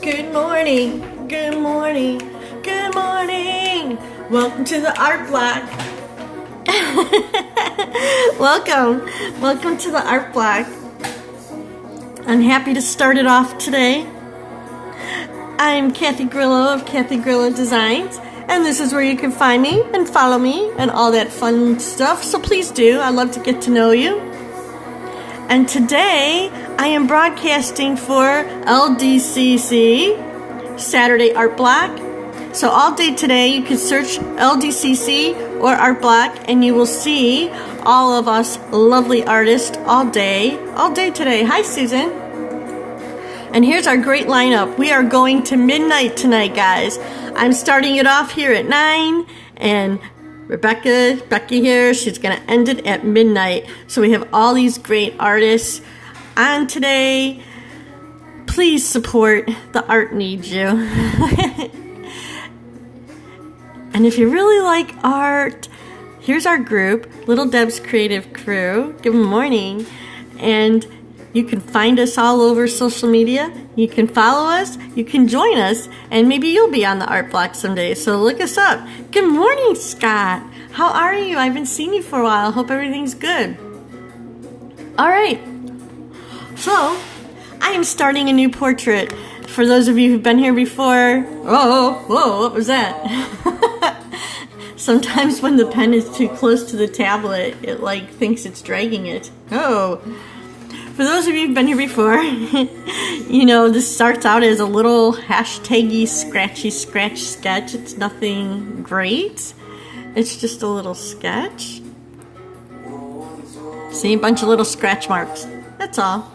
Good morning, good morning, good morning. Welcome to the art block. Welcome to the art block. I'm happy to start it off today. I'm Kathy Grillo of Kathy Grillo Designs, and this is where you can find me and follow me and all that fun stuff. So please do. I'd love to get to know you. And today I am broadcasting for LDCC, Saturday Art Block. So all day today you can search LDCC or Art Block and you will see all of us lovely artists all day today. Hi Susan. And here's our great lineup. We are going to midnight tonight, guys. I'm starting it off here at 9 and Becky here, she's going to end it at midnight. So we have all these great artists on today. Please support. The art needs you. And if you really like art, here's our group, Little Deb's Creative Crew. Good morning. And you can find us all over social media. You can follow us. You can join us. And maybe you'll be on the art block someday. So look us up. Good morning, Scott. How are you? I haven't seen you for a while. Hope everything's good. All right. So, I am starting a new portrait. For those of you who've been here before. Whoa, what was that? Sometimes when the pen is too close to the tablet, it thinks it's dragging it. Oh. For those of you who've been here before, you know, this starts out as a little hashtaggy scratchy scratch sketch. It's nothing great. It's just a little sketch. See, a bunch of little scratch marks. That's all.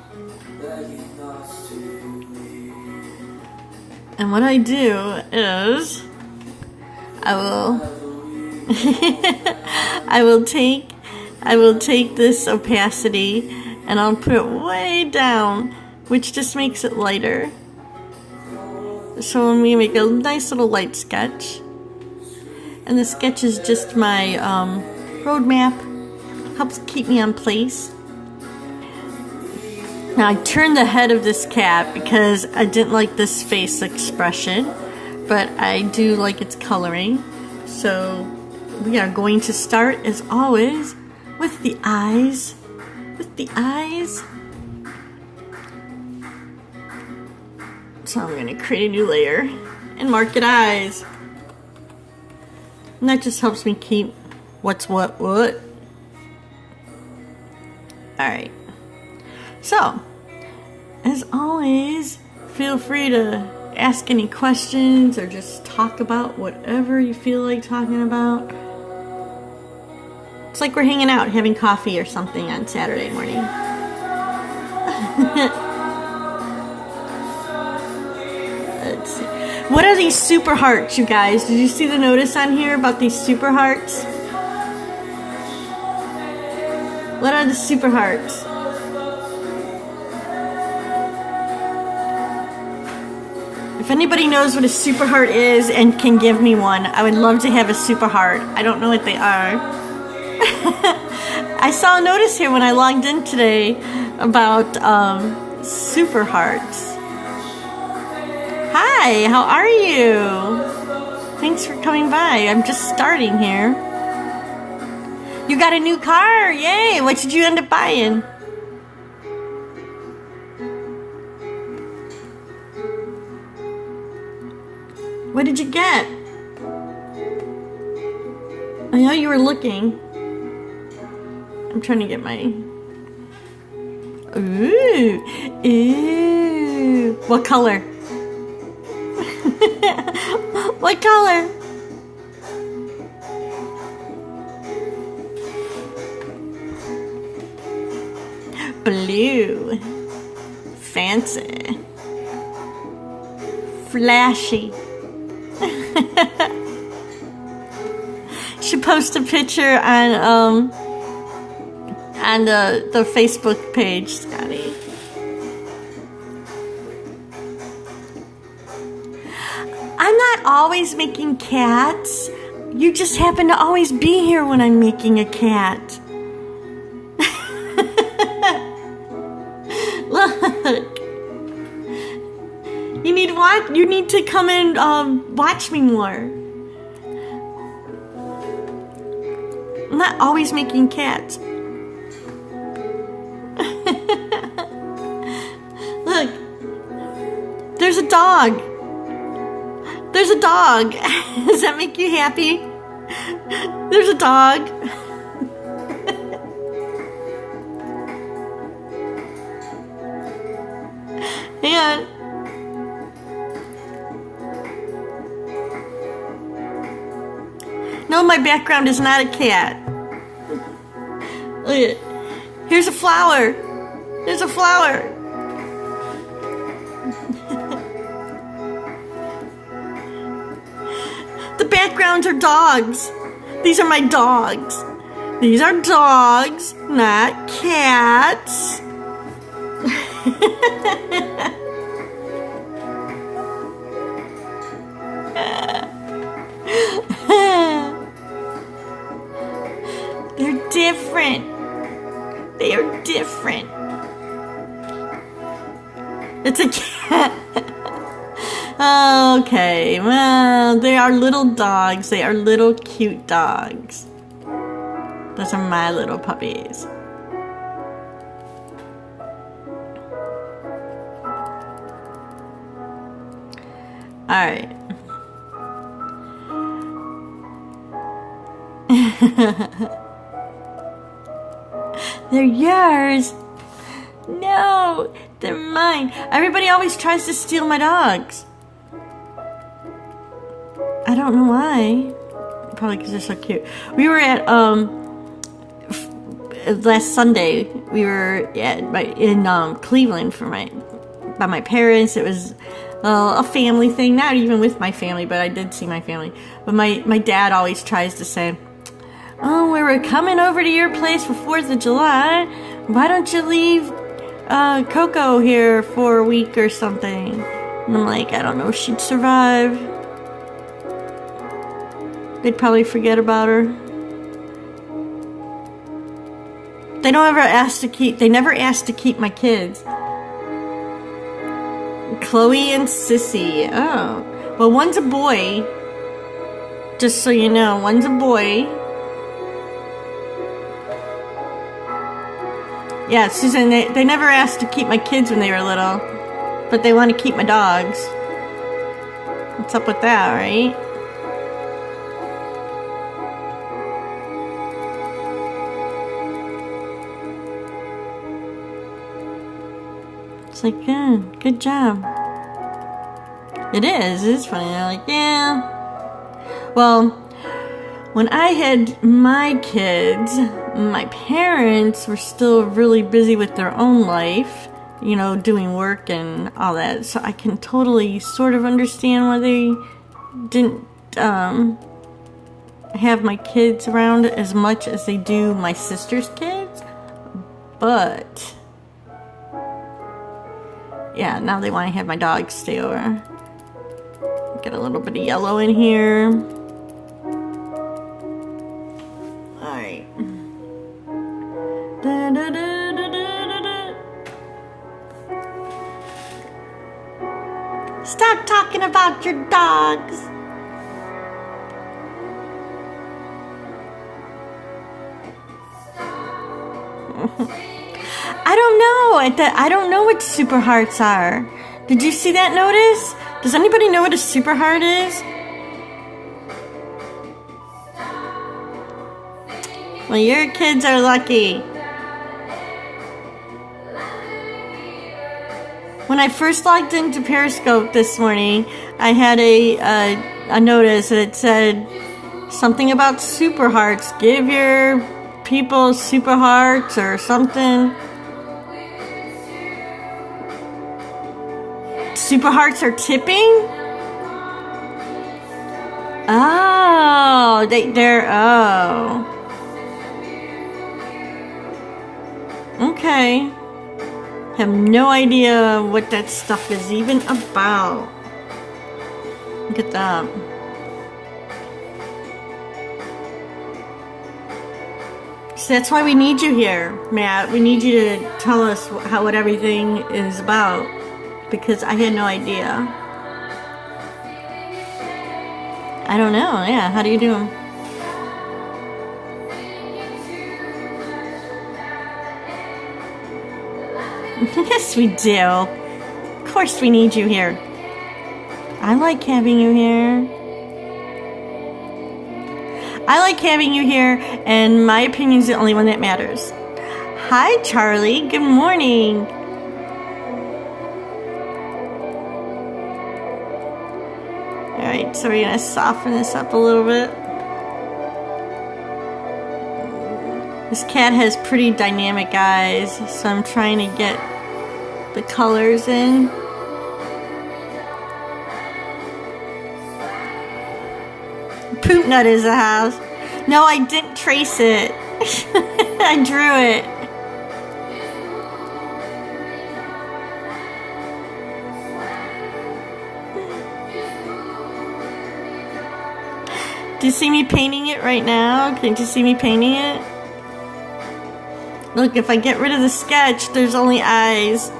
And what I do is, I will take this opacity and I'll put it way down, which just makes it lighter. So when we make a nice little light sketch, and the sketch is just my roadmap, helps keep me on place. Now I turned the head of this cat because I didn't like this face expression, but I do like its coloring. So we are going to start, as always, with the eyes. So I'm going to create a new layer and mark it eyes. And that just helps me keep what's what. Alright. So, as always, feel free to ask any questions or just talk about whatever you feel like talking about. It's like we're hanging out, having coffee or something on Saturday morning. Let's see. What are these super hearts, you guys? Did you see the notice on here about these super hearts? What are the super hearts? If anybody knows what a super heart is and can give me one, I would love to have a super heart. I don't know what they are. I saw a notice here when I logged in today about super hearts. Hi, how are you? Thanks for coming by. I'm just starting here. You got a new car. Yay. What did you end up buying? What did you get? I know you were looking. I'm trying to get my... Ooh. What color? What color? Blue. Fancy. Flashy. Should post a picture on the Facebook page, Scotty. I'm not always making cats. You just happen to always be here when I'm making a cat. Look. You need to come and watch me more. I'm not always making cats. Look, there's a dog. There's a dog. Does that make you happy? There's a dog. And no, my background is not a cat. Look at it. Here's a flower. There's a flower. The backgrounds are dogs. These are my dogs. These are dogs, not cats. They're different. They are different. It's a cat. Okay, well, they are little dogs. They are little cute dogs. Those are my little puppies. Alright. They're yours. No, they're mine. Everybody always tries to steal my dogs. I don't know why. Probably because they're so cute. We were at last Sunday. We were in Cleveland by my parents. It was a family thing. Not even with my family, but I did see my family. But my dad always tries to say, "Oh, we were coming over to your place for 4th of July. Why don't you leave Coco here for a week or something?" And I'm like, I don't know if she'd survive. They'd probably forget about her. They never asked to keep my kids. Chloe and Sissy. Oh. Well, one's a boy. Just so you know, one's a boy. Yeah, Susan, they never asked to keep my kids when they were little. But they want to keep my dogs. What's up with that, right? It's like, yeah, good job. It is. It's funny. They're like, yeah. Well, when I had my kids, my parents were still really busy with their own life, you know, doing work and all that. So I can totally sort of understand why they didn't have my kids around as much as they do my sister's kids. But yeah, now they want to have my dogs stay over. Get a little bit of yellow in here. Alright. Stop talking about your dogs. I don't know what super hearts are. Did you see that notice? Does anybody know what a super heart is? Well, your kids are lucky. When I first logged into Periscope this morning, I had a notice that said something about super hearts. Give your people super hearts or something. Super hearts are tipping? Oh, oh. Okay. Have no idea what that stuff is even about. Look at that. So that's why we need you here, Matt. We need you to tell us what everything is about. because I had no idea. I don't know. Yeah, how do you do them? Yes, we do. Of course we need you here. I like having you here. I like having you here, and my opinion is the only one that matters. Hi, Charlie. Good morning. Alright, so we're going to soften this up a little bit. This cat has pretty dynamic eyes, so I'm trying to get the colors in. Poop Nut is a house. No, I didn't trace it. I drew it. Do you see me painting it right now? Can you see me painting it? Look, if I get rid of the sketch, there's only eyes.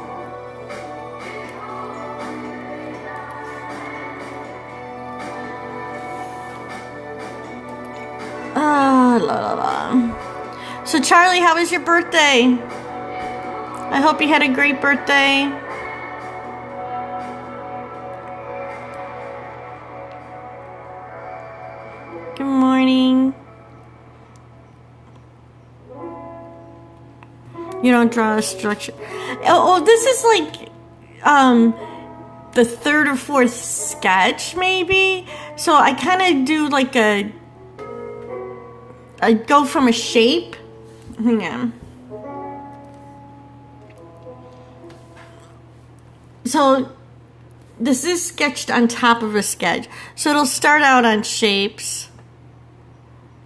Ah, la la la. So Charlie, how was your birthday? I hope you had a great birthday. Good morning. You don't draw a structure. Oh, this is like the third or fourth sketch, maybe. So I kind of do like I go from a shape. Hang on. So this is sketched on top of a sketch. So it'll start out on shapes.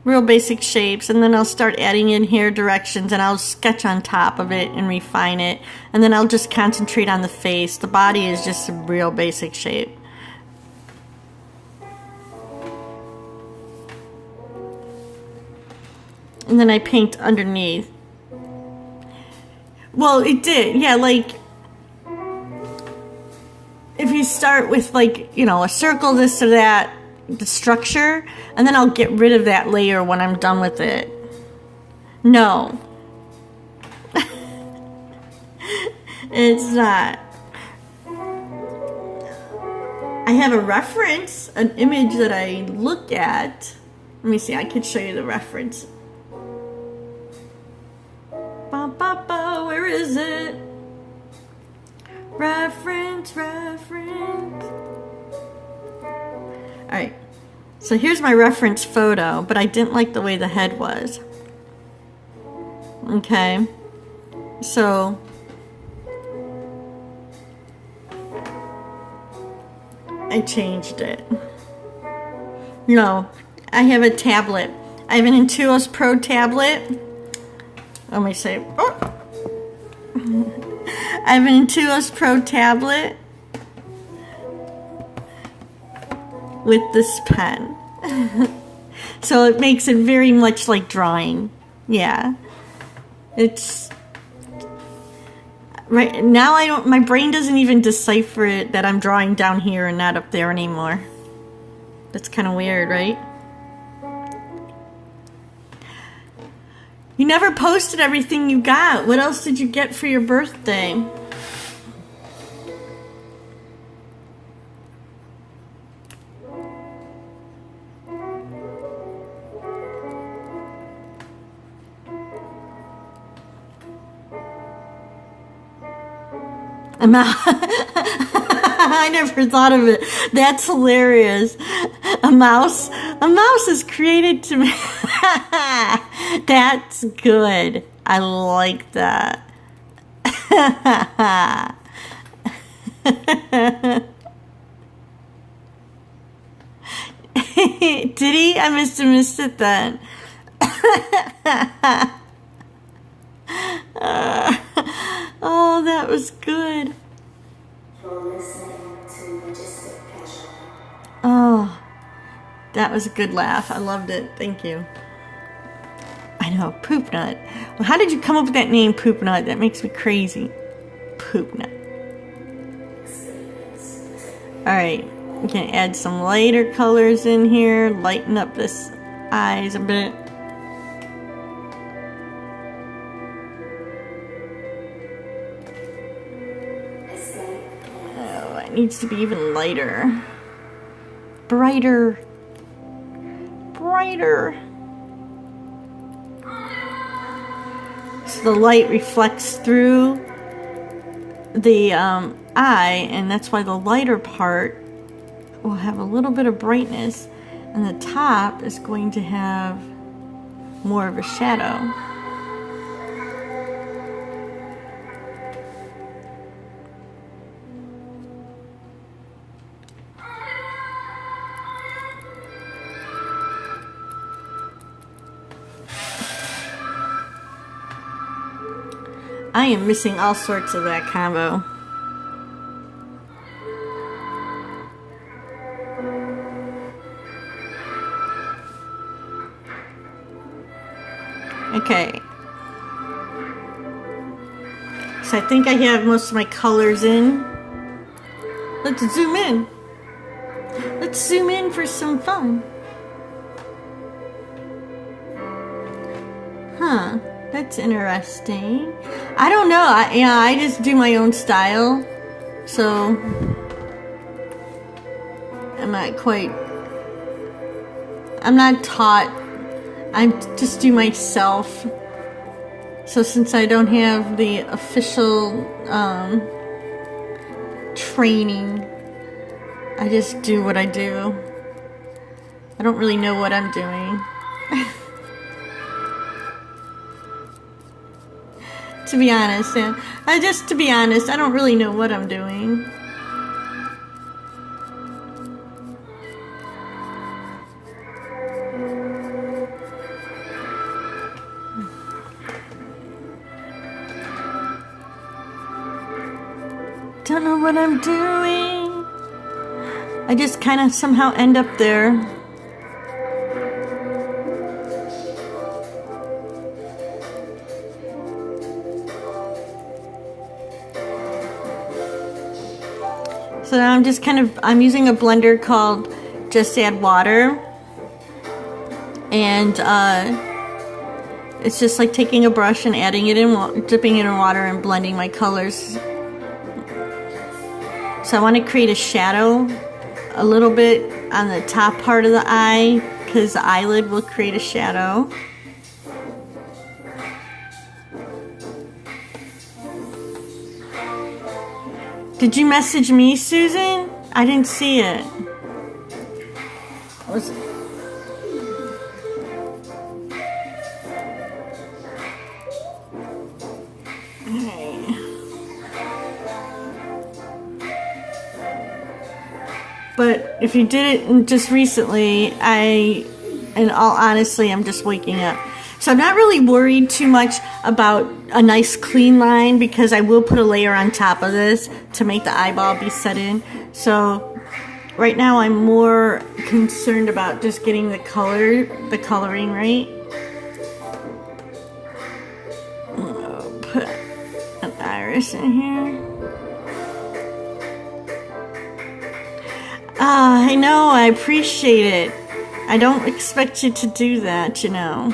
Real basic shapes, and then I'll start adding in hair directions, and I'll sketch on top of it and refine it, and then I'll just concentrate on the face. The body is just a real basic shape. And then I paint underneath. Well, it did, yeah, like if you start with like, you know, a circle, this or that, the structure, and then I'll get rid of that layer when I'm done with it. No. It's not. I have a reference, an image that I look at. Let me see, I could show you the reference. Ba, ba, ba, where is it? Reference. Alright, so here's my reference photo, but I didn't like the way the head was. Okay, so I changed it. No, I have a tablet. I have an Intuos Pro tablet. Let me say, oh. I have an Intuos Pro tablet with this pen. So it makes it very much like drawing. Yeah. It's right now my brain doesn't even decipher it that I'm drawing down here and not up there anymore. That's kind of weird, right? You never posted everything you got. What else did you get for your birthday? I never thought of it. That's hilarious. A mouse is created to me. That's good. I like that. Did he? I must have missed it then. Oh, that was good. Oh, that was a good laugh. I loved it. Thank you. I know, Poop Nut. Well, how did you come up with that name, Poop Nut? That makes me crazy. Poop Nut. Alright, we can add some lighter colors in here, lighten up this eyes a bit. Oh, it needs to be even lighter. Brighter. Brighter. So the light reflects through the eye, and that's why the lighter part will have a little bit of brightness, and the top is going to have more of a shadow. I am missing all sorts of that combo. Okay. So I think I have most of my colors in. Let's zoom in. Let's zoom in for some fun. Huh. That's interesting. I don't know. I just do my own style. So I'm not taught. I just do myself. So since I don't have the official training, I just do what I do. I don't really know what I'm doing. To be honest, I don't really know what I'm doing. Don't know what I'm doing. I just kind of somehow end up there. So now I'm using a blender called Just Add Water. And it's just like taking a brush and adding it in, dipping it in water and blending my colors. So I want to create a shadow a little bit on the top part of the eye, because the eyelid will create a shadow. Did you message me, Susan? I didn't see it. Was it? Okay. But if you did it just recently, in all honesty, I'm just waking up. So I'm not really worried too much about a nice clean line, because I will put a layer on top of this to make the eyeball be set in. So right now I'm more concerned about just getting the coloring right. I'll put an iris in here. I know, I appreciate it. I don't expect you to do that, you know.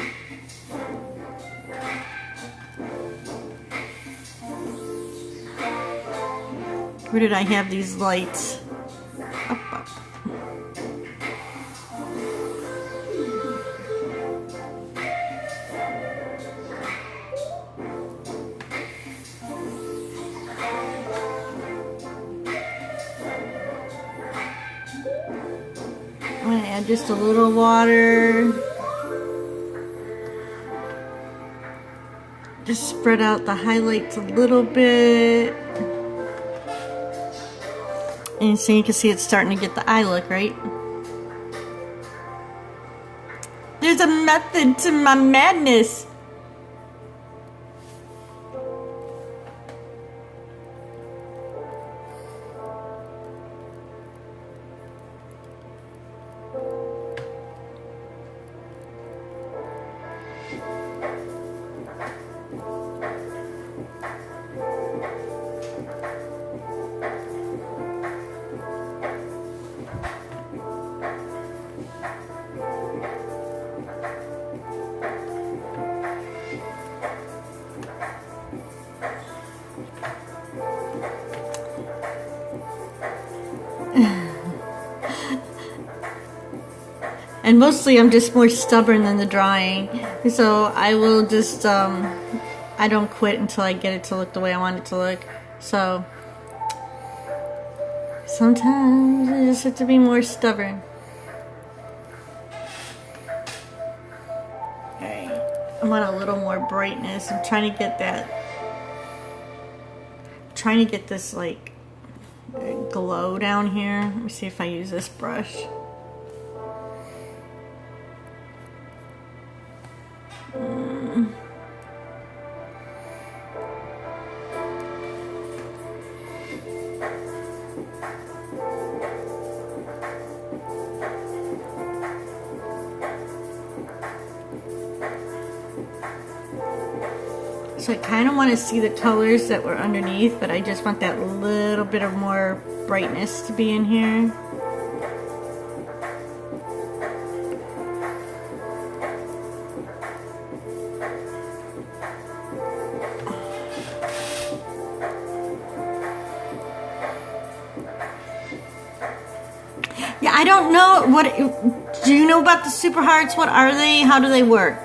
Where did I have these lights? Up. I'm going to add just a little water. Just spread out the highlights a little bit. And so you can see it's starting to get the eye look, right? There's a method to my madness. And mostly I'm just more stubborn than the drawing. So I will just, I don't quit until I get it to look the way I want it to look. So sometimes I just have to be more stubborn. Alright, I want a little more brightness. I'm trying to get that, this like glow down here. Let me see if I use this brush. So I kind of want to see the colors that were underneath, but I just want that little bit of more brightness to be in here. Yeah, I don't know do you know about the super hearts? What are they? How do they work?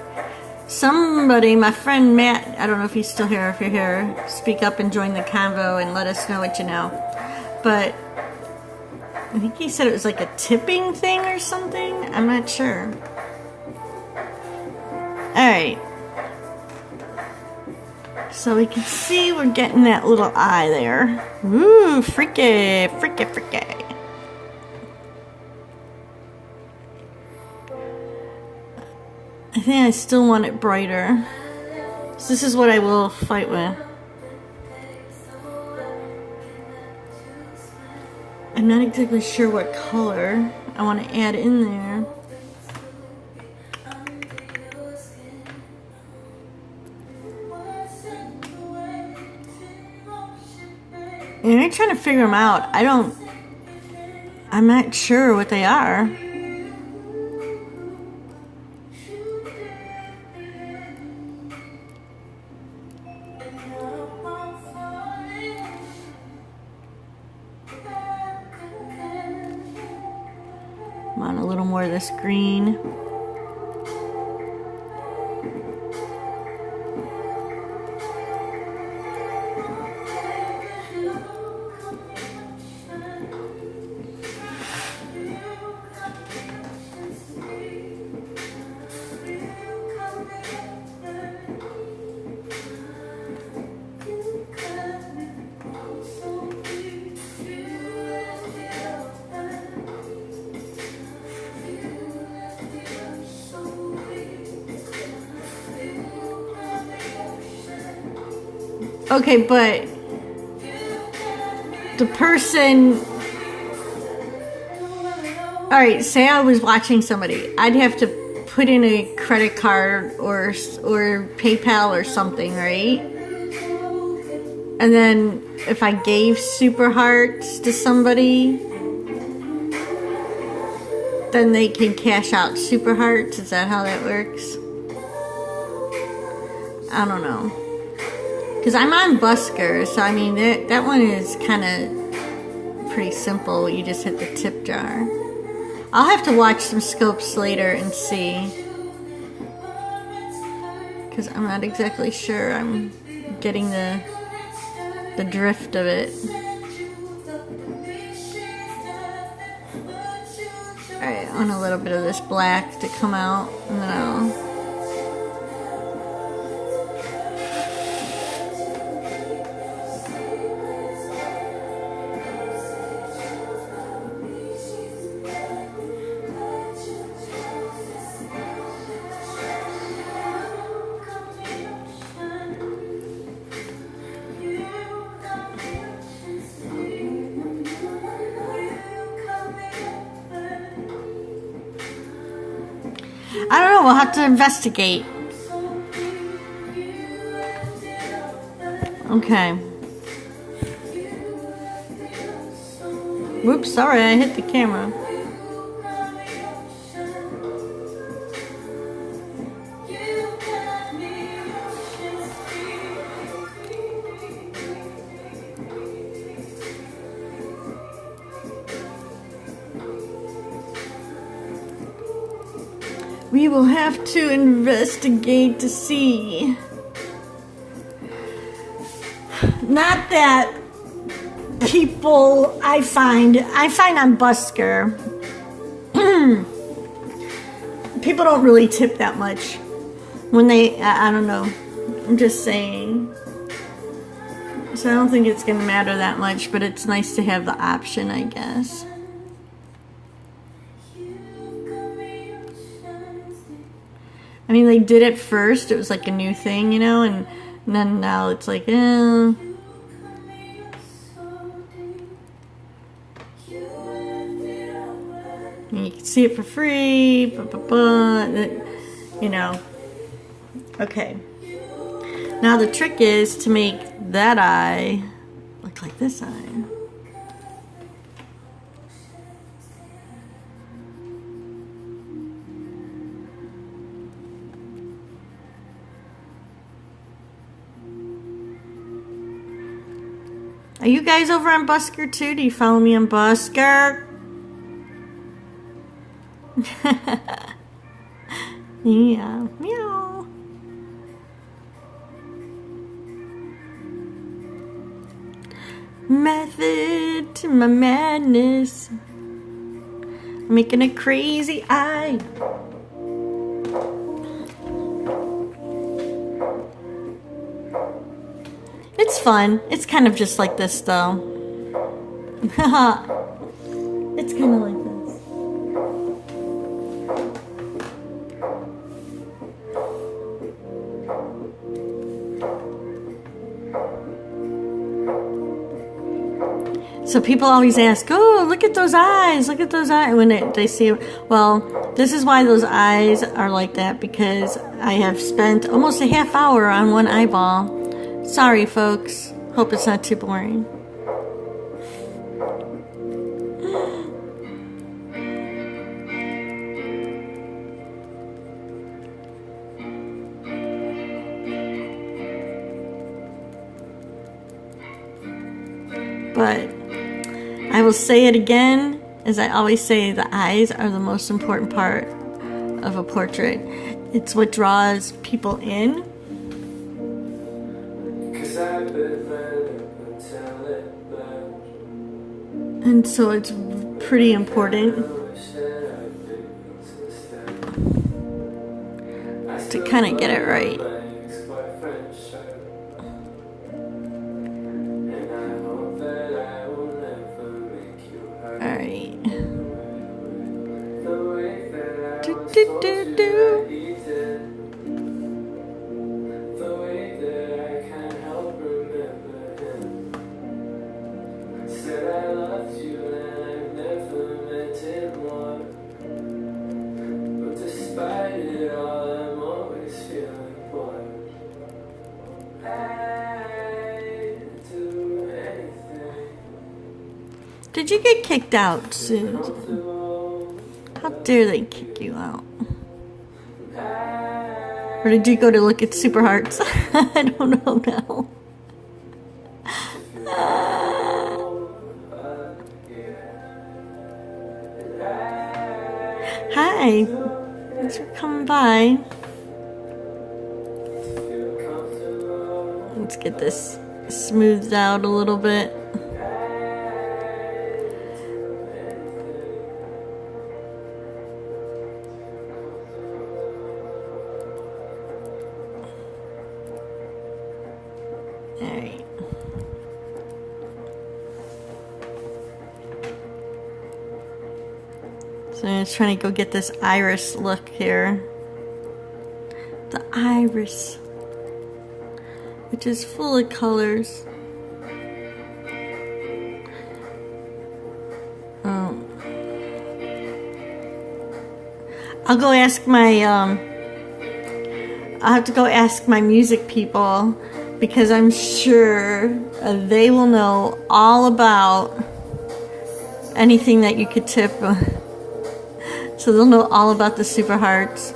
Somebody, my friend Matt, I don't know if he's still here. If you're here, speak up and join the convo and let us know what you know. But I think he said it was like a tipping thing or something. I'm not sure. Alright. So we can see we're getting that little eye there. Ooh, freaky, freaky, freaky. I think I still want it brighter. So this is what I will fight with. I'm not exactly sure what color I want to add in there. And I'm trying to figure them out. I'm not sure what they are. Want a little more of this green. Okay, but the person, alright, say I was watching somebody, I'd have to put in a credit card or PayPal or something, right? And then if I gave super hearts to somebody, then they can cash out super hearts. Is that how that works? I don't know. Because I'm on Busker, so I mean, that one is kind of pretty simple. You just hit the tip jar. I'll have to watch some scopes later and see. Because I'm not exactly sure I'm getting the drift of it. Alright, I want a little bit of this black to come out, and then I'll... I don't know, we'll have to investigate. Okay. Whoops, sorry, I hit the camera. We will have to investigate to see. Not that people I find on Busker, people don't really tip that much when they, I don't know, I'm just saying. So I don't think it's going to matter that much, but it's nice to have the option, I guess. I mean, they did it first. It was like a new thing, you know, and then now it's like, eh. You can see it for free, you know. Okay. Now the trick is to make that eye look like this eye. Are you guys over on Busker too? Do you follow me on Busker? Yeah, meow. Method to my madness. I'm making a crazy eye. It's fun. It's kind of just like this though. It's kind of like this. So people always ask, oh, look at those eyes, look at those eyes, when they see it. Well, this is why those eyes are like that, because I have spent almost a half hour on one eyeball. Sorry, folks. Hope it's not too boring. But I will say it again, as I always say, the eyes are the most important part of a portrait. It's what draws people in. And so it's pretty important to kind of get it right. Alright. Do, do, do, do. Did you get kicked out, Susan? How dare they kick you out? Or did you go to look at Super Hearts? I don't know now. Hi. Thanks for coming by. Let's get this smoothed out a little bit. Alright. So I'm just trying to go get this iris look here. The iris, which is full of colors. Oh. I'll go ask my, I'll have to go ask my music people, because I'm sure they will know all about anything that you could tip. So they'll know all about the Super Hearts.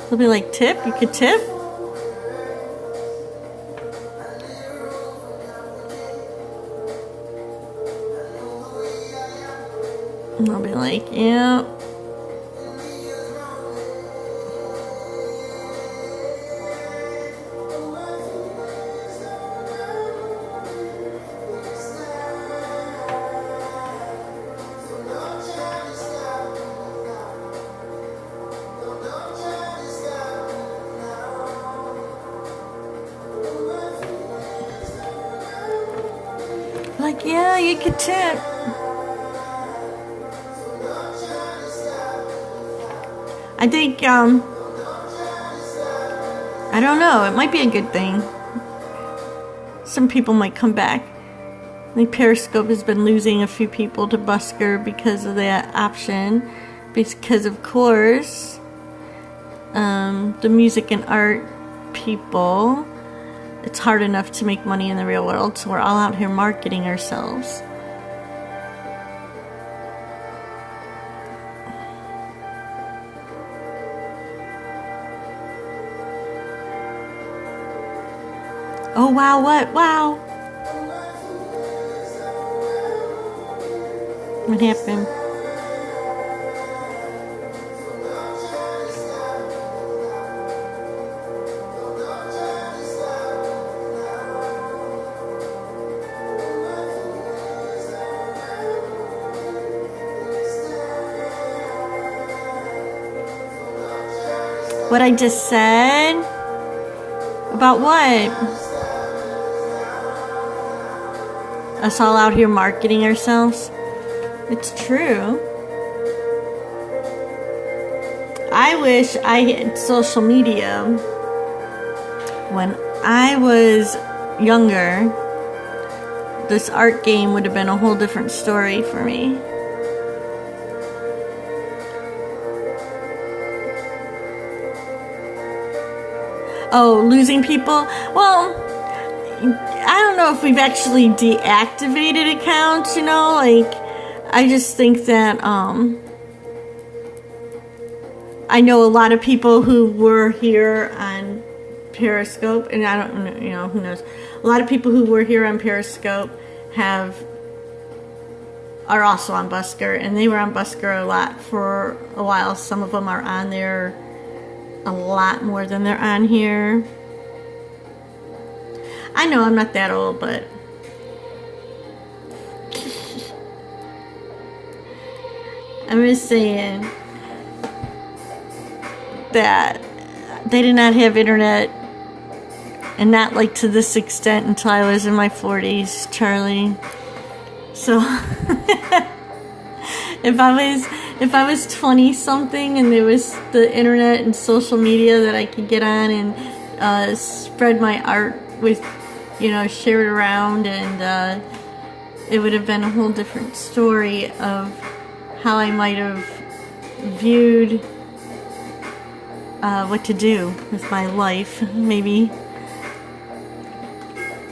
They'll be like, tip? You could tip? And I'll be like, yeah. Like, yeah, you could tip. I think, I don't know, it might be a good thing. Some people might come back. I think Periscope has been losing a few people to Busker because of that option. Because, of course, the music and art people, it's hard enough to make money in the real world, so we're all out here marketing ourselves. Oh, wow, what? Wow. What happened? What I just said? About what? Us all out here marketing ourselves? It's true. I wish I had social media when I was younger. This art game would have been a whole different story for me. Oh, losing people? Well, I don't know if we've actually deactivated accounts, you know, like, I just think that, I know a lot of people who were here on Periscope, and I don't know, you know, who knows, a lot of people who were here on Periscope are also on Busker, and they were on Busker a lot for a while. Some of them are on there a lot more than they're on here. I know I'm not that old, but I'm just saying that they did not have internet, and not like to this extent until I was in my 40s, Charlie. So if I was 20 something and there was the internet and social media that I could get on and spread my art with, you know, share it around, and it would have been a whole different story of how I might have viewed what to do with my life, maybe.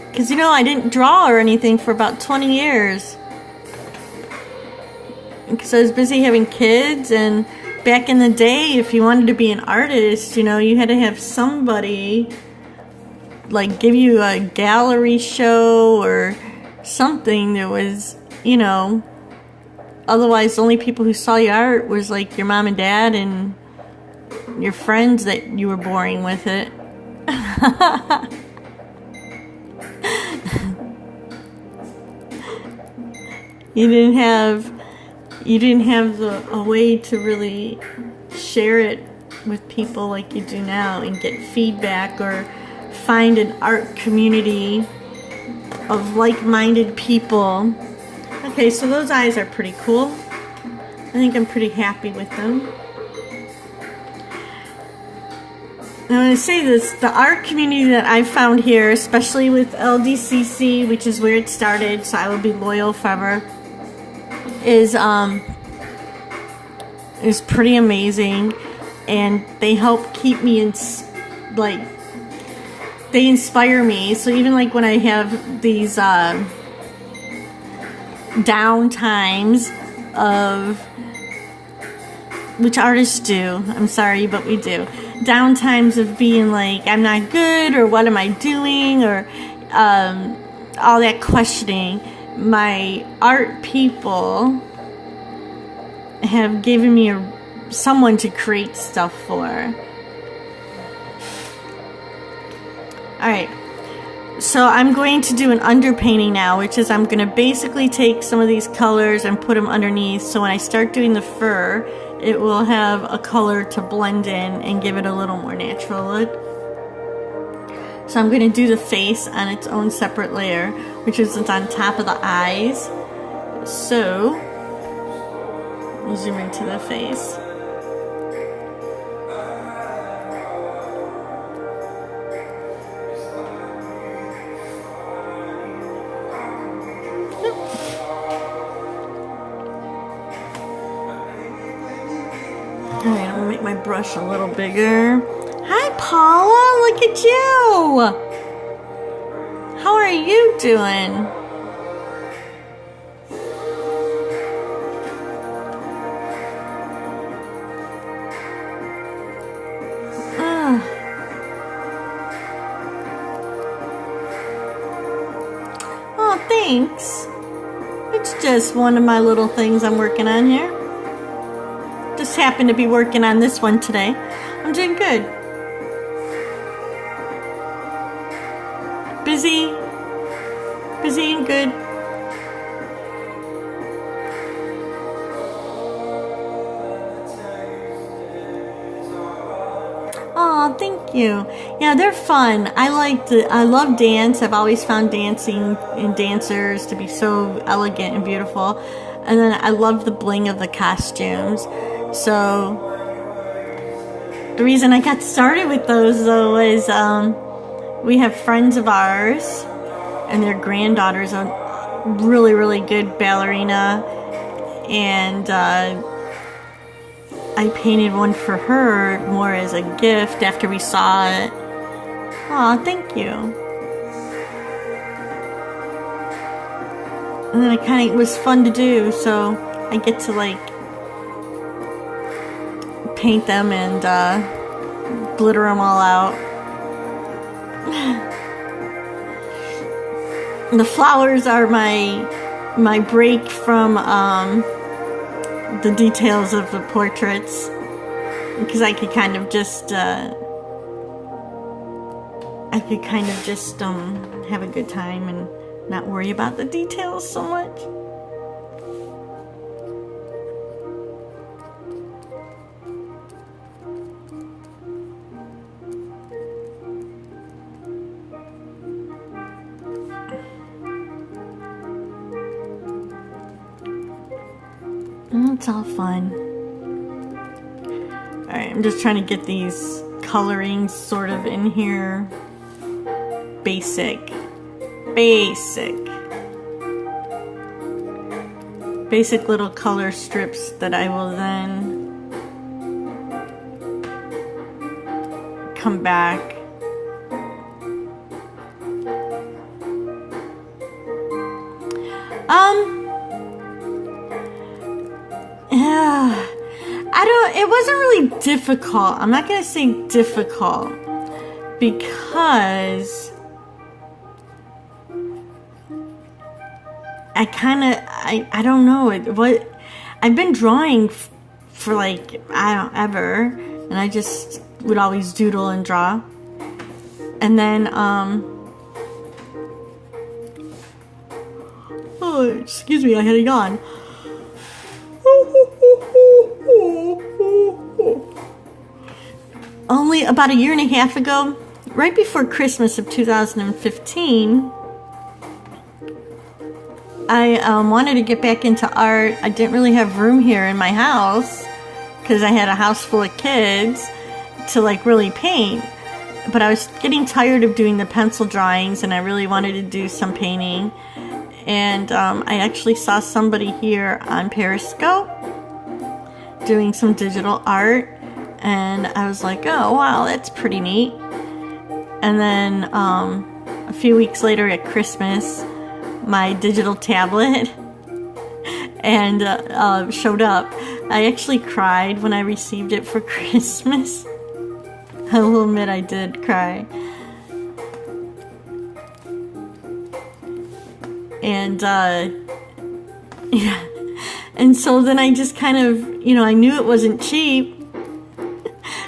Because, you know, I didn't draw or anything for about 20 years. Because I was busy having kids, and back in the day, if you wanted to be an artist, you know, you had to have somebody like give you a gallery show or something that was, you know, otherwise the only people who saw your art was like your mom and dad and your friends that you were boring with it. You didn't have a way to really share it with people like you do now and get feedback or find an art community of like-minded people. Okay, so those eyes are pretty cool. I think I'm pretty happy with them. I'm going to say this, the art community that I've found here, especially with LDCC, which is where it started, so I will be loyal forever, is pretty amazing, and they help keep me in, like, they inspire me. So even like when I have these down times of, which artists do, I'm sorry, but we do, down times of being like, I'm not good, or what am I doing, or all that questioning, my art people have given me someone to create stuff for. Alright, so I'm going to do an underpainting now, which is I'm going to basically take some of these colors and put them underneath, so when I start doing the fur, it will have a color to blend in and give it a little more natural look. So I'm going to do the face on its own separate layer, which is on top of the eyes. So, zoom into the face. Alright, I'm gonna make my brush a little bigger. Hi Paula, look at you! How are you doing? Oh, thanks. It's just one of my little things I'm working on here. Just happened to be working on this one today. I'm doing good. Busy and good. Oh, thank you. Yeah, they're fun. I love dance. I've always found dancing and dancers to be so elegant and beautiful. And then I love the bling of the costumes. So the reason I got started with those though is we have friends of ours and their granddaughter's a really, really good ballerina, and I painted one for her more as a gift after we saw it. Aw, thank you. And then it was fun to do, so I get to like paint them and glitter them all out. The flowers are my break from the details of the portraits, because I could kind of just have a good time and not worry about the details so much. It's all fun. Alright, I'm just trying to get these colorings sort of in here. Basic little color strips that I will then come back. Yeah, it wasn't really difficult. I'm not gonna say difficult because I don't know what I've been drawing for like ever, and I just would always doodle and draw, and then oh, excuse me, I had a yawn. Only about a year and a half ago, right before Christmas of 2015, I wanted to get back into art. I didn't really have room here in my house because I had a house full of kids to like really paint. But I was getting tired of doing the pencil drawings and I really wanted to do some painting. And I actually saw somebody here on Periscope doing some digital art, and I was like, oh wow, that's pretty neat. And then a few weeks later at Christmas, my digital tablet and showed up. I actually cried when I received it for Christmas. I will admit I did cry. And yeah, And so then I just kind of, I knew it wasn't cheap.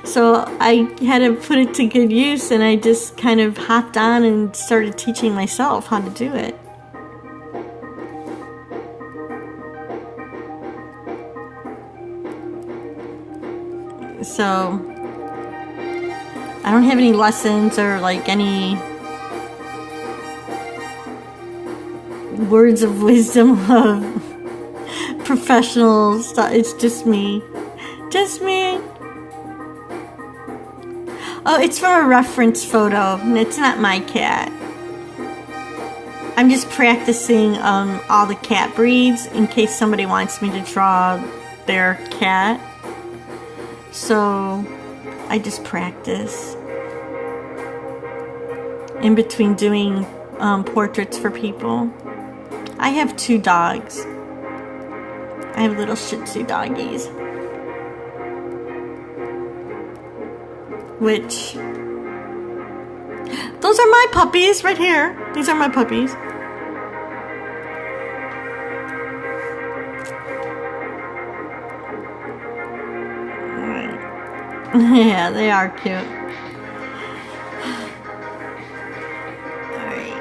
So I had to put it to good use, and I just kind of hopped on and started teaching myself how to do it. So I don't have any lessons or like any words of wisdom of professional stuff. It's just me. Just me. Oh, it's from a reference photo. It's not my cat. I'm just practicing all the cat breeds in case somebody wants me to draw their cat. So I just practice in between doing portraits for people. I have 2 dogs. I have little Shih Tzu doggies. Which, those are my puppies right here. These are my puppies. Alright. Yeah, they are cute. Alright.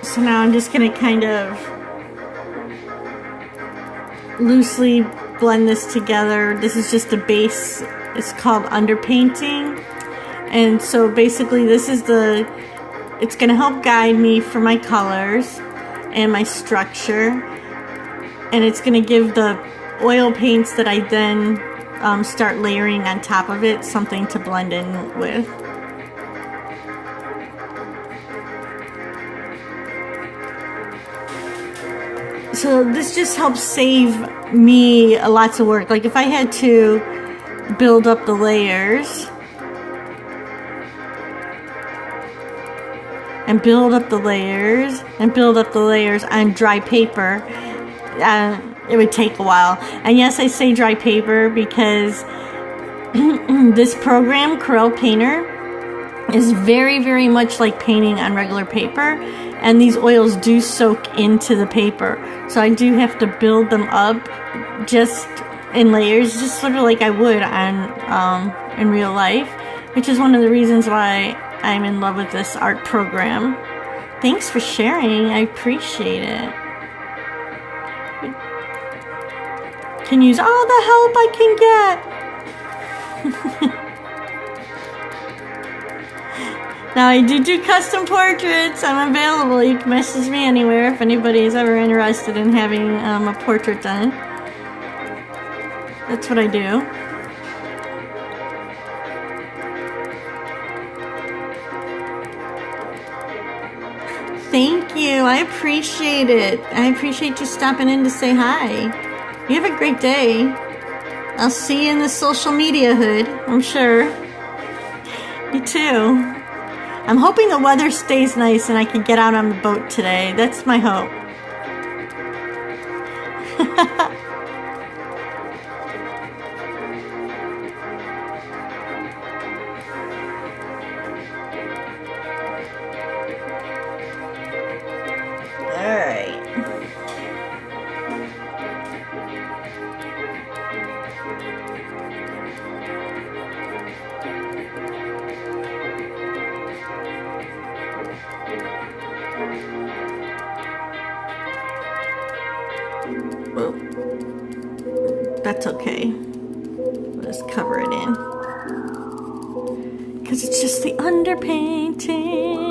So now I'm just gonna kind of loosely blend this together. This is just a base. It's called underpainting, and so basically this is it's going to help guide me for my colors and my structure, and it's going to give the oil paints that I then start layering on top of it something to blend in with. So this just helps save me lots of work. Like if I had to build up the layers and build up the layers and build up the layers on dry paper, it would take a while. And yes, I say dry paper because this program, Corel Painter, is very, very much like painting on regular paper, and these oils do soak into the paper. So I do have to build them up just in layers, just sort of like I would on in real life, which is one of the reasons why I'm in love with this art program. Thanks for sharing. I appreciate it. Can use all the help I can get. Now I do custom portraits. I'm available. You can message me anywhere if anybody is ever interested in having a portrait done. That's what I do. Thank you. I appreciate it. I appreciate you stopping in to say hi. You have a great day. I'll see you in the social media hood, I'm sure. You too. I'm hoping the weather stays nice and I can get out on the boat today. That's my hope. Well, that's okay. We'll just cover it in. Because it's just the underpainting.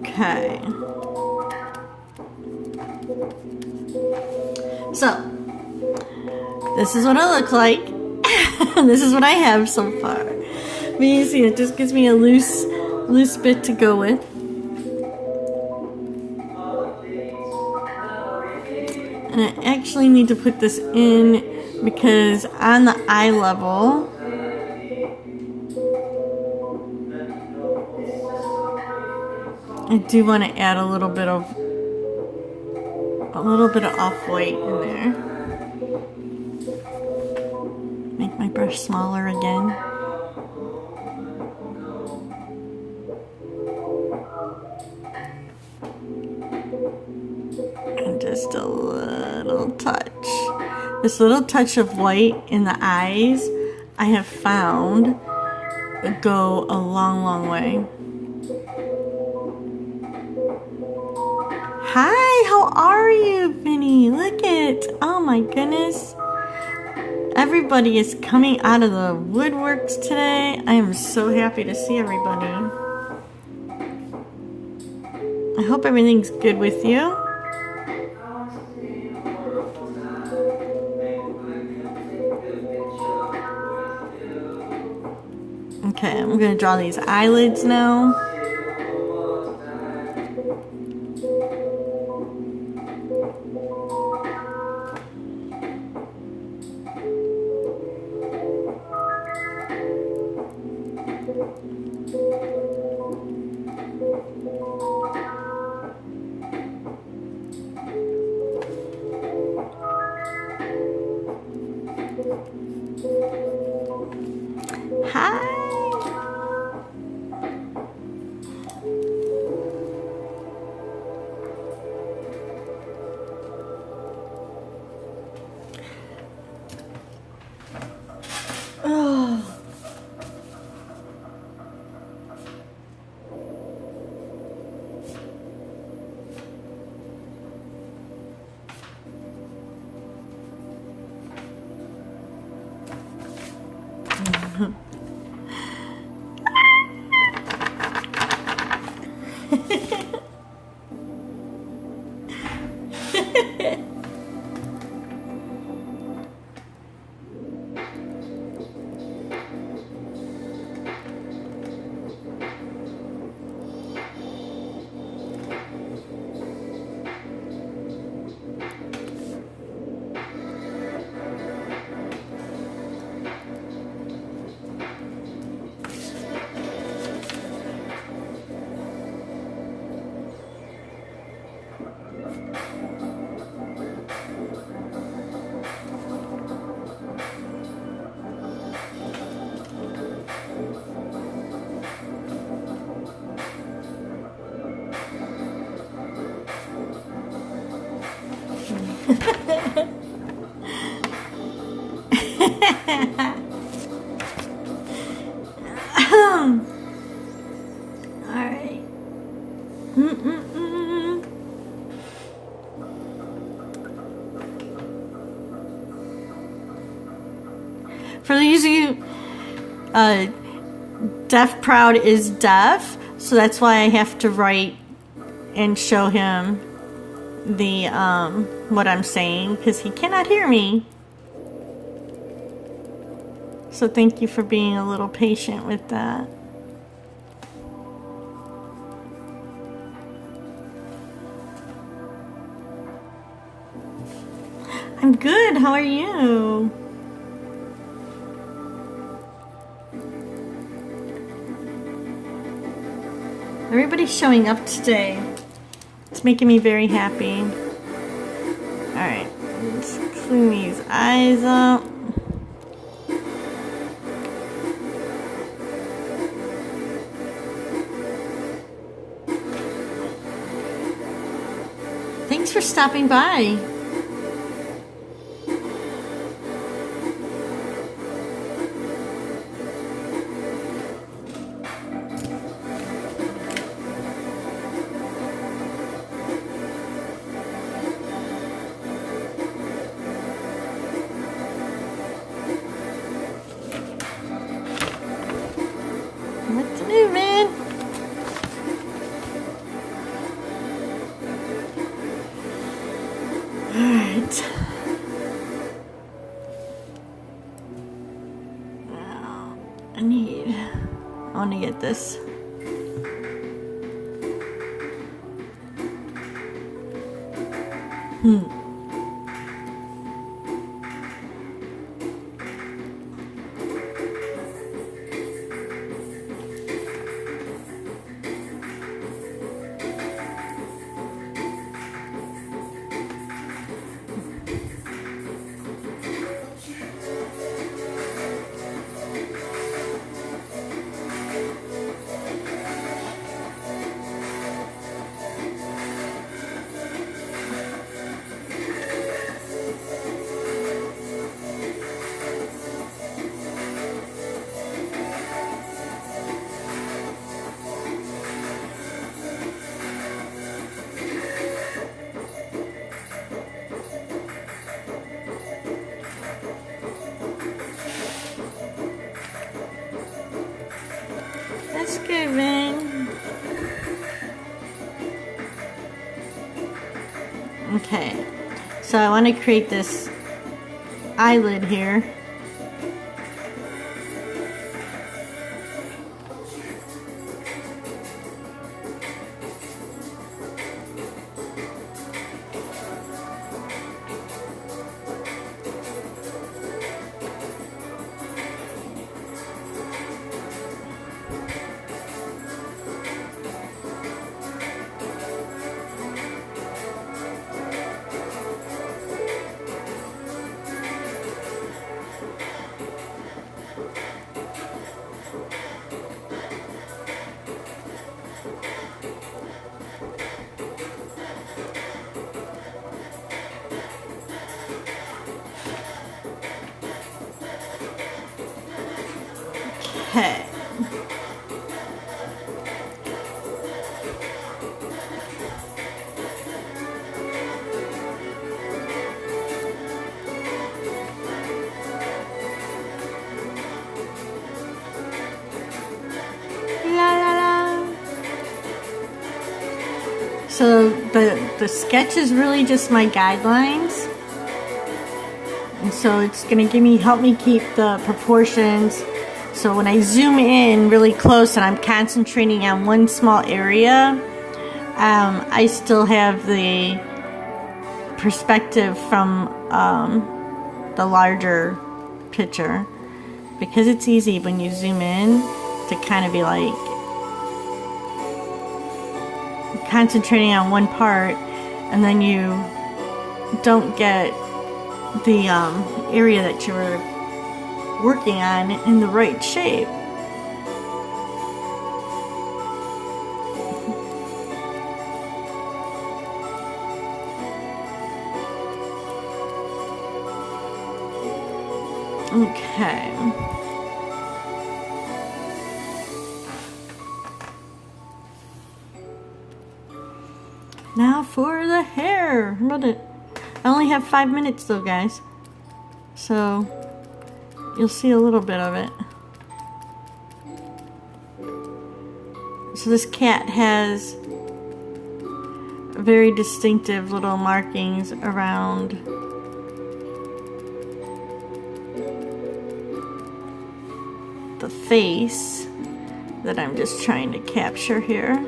Okay. So, this is what I look like. This is what I have so far. But you see, it just gives me a loose bit to go with. And I actually need to put this in because on the eye level, I do want to add a little bit of off-white in there. Make my brush smaller again. And just a little touch. This little touch of white in the eyes, I have found, go a long, long way. Hi, how are you, Vinny? Look it. Oh my goodness. Everybody is coming out of the woodworks today. I am so happy to see everybody. I hope everything's good with you. Okay, I'm going to draw these eyelids now. Hi. Oh. Alright. For those of you, deaf proud is deaf, so that's why I have to write and show him the what I'm saying, because he cannot hear me. So thank you for being a little patient with that. I'm good. How are you? Everybody's showing up today. It's making me very happy. Alright, let's clean these eyes up. Thanks for stopping by. What's new, man? Alright. Now, I want to get this. Thanksgiving. Okay, so I want to create this eyelid here. Okay. La la la. So the sketch is really just my guidelines. And so it's gonna help me keep the proportions. So when I zoom in really close and I'm concentrating on one small area, I still have the perspective from the larger picture, because it's easy when you zoom in to kind of be like concentrating on one part, and then you don't get the area that you were working on in the right shape. Okay. Now for the hair. I only have 5 minutes though, guys. So you'll see a little bit of it. So this cat has very distinctive little markings around the face that I'm just trying to capture here.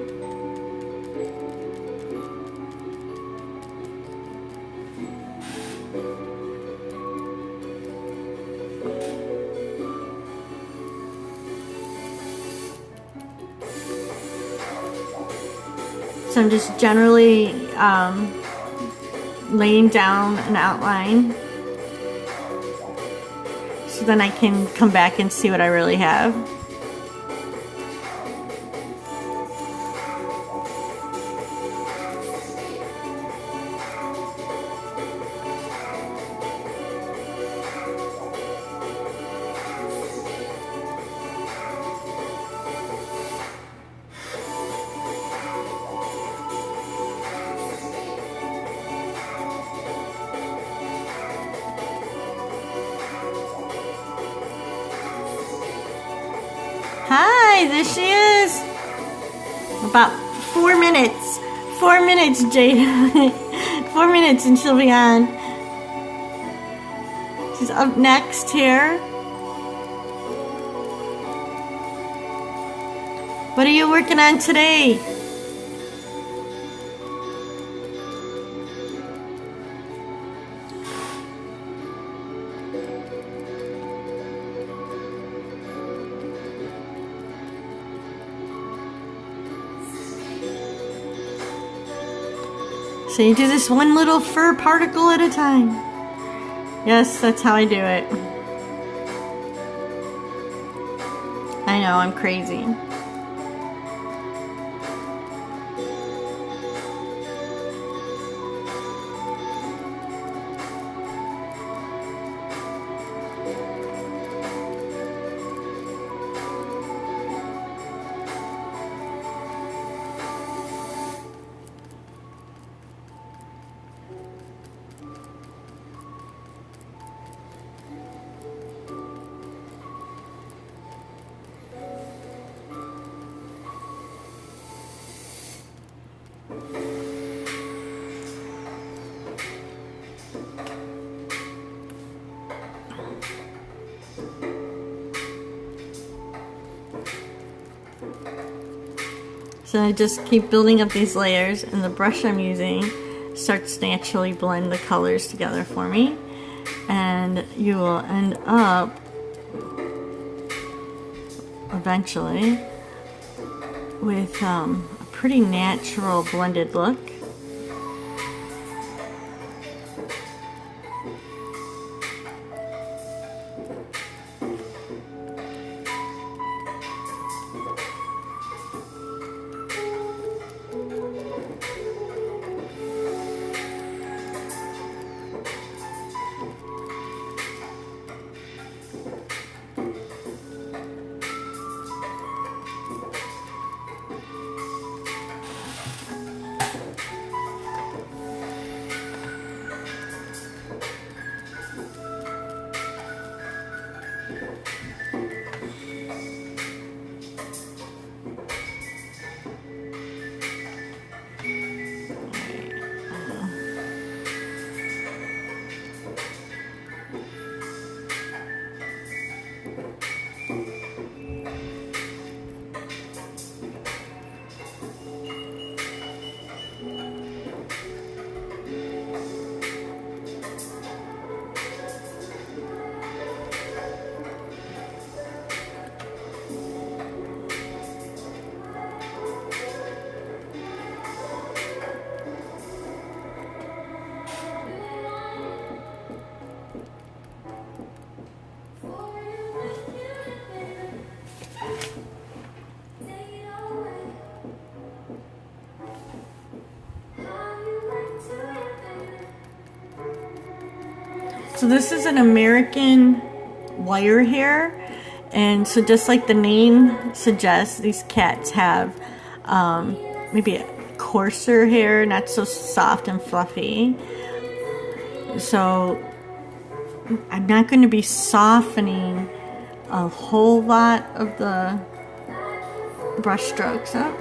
So I'm just generally laying down an outline, so then I can come back and see what I really have. Hi, there she is. About 4 minutes. 4 minutes, Jade. 4 minutes and she'll be on. She's up next here. What are you working on today? So you do this one little fur particle at a time. Yes, that's how I do it. I know, I'm crazy. So I just keep building up these layers, and the brush I'm using starts to naturally blend the colors together for me. And you will end up eventually with a pretty natural blended look. So this is an American wire hair, and so just like the name suggests, these cats have maybe a coarser hair, not so soft and fluffy. So I'm not going to be softening a whole lot of the brush strokes up.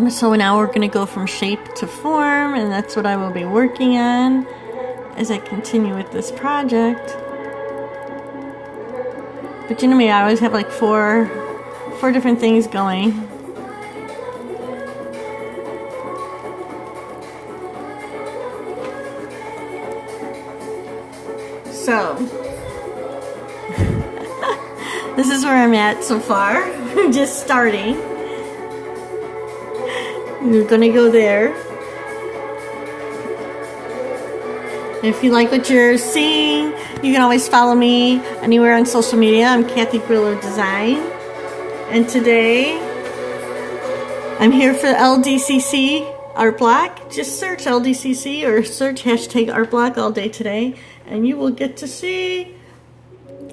So now we're going to go from shape to form, and that's what I will be working on as I continue with this project. But you know me, I always have like four different things going. So this is where I'm at so far. I'm just starting. We're gonna go there. If you like what you're seeing, you can always follow me anywhere on social media. I'm Kathy Grillo Design, and today I'm here for LDCC Art Block. Just search LDCC or search hashtag Art Block all day today, and you will get to see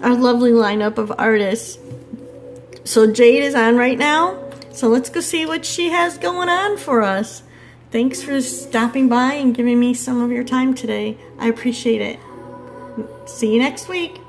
our lovely lineup of artists. So Jade is on right now. So let's go see what she has going on for us. Thanks for stopping by and giving me some of your time today. I appreciate it. See you next week.